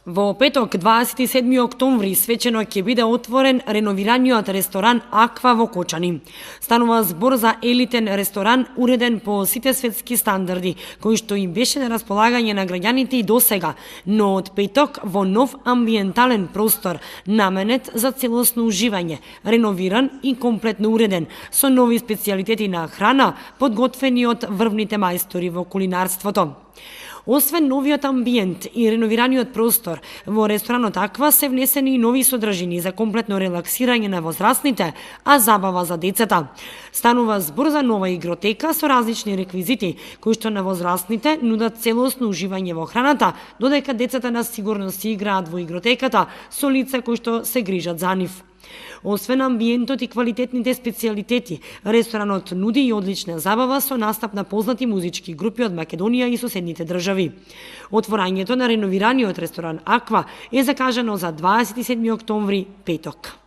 Во петок, 27 октомври, свечено ќе биде отворен реновираниот ресторан Аква во Кочани. Станува збор за елитен ресторан уреден по сите светски стандарди, кој што им беше на располагање на граѓаните и досега, но од петок во нов амбиентален простор, наменет за целосно уживање, реновиран и комплетно уреден, со нови специјалитети на храна, подготвени од врвните мајстори во кулинарството. Освен новиот амбиент и реновираниот простор, во ресторанот Аква се внесени и нови содржини за комплетно релаксирање на возрастните, а забава за децата. Станува збор за нова игротека со различни реквизити, кои што на возрастните нудат целосно уживање во храната, додека децата на сигурно си играат во игротеката со лица кои што се грижат за нив. Освен амбиентот и квалитетните специјалитети, ресторанот нуди и одлична забава со настап на познати музички групи од Македонија и соседните држави. Отворањето на реновираниот ресторан Аква е закажано за 27 октомври, петок.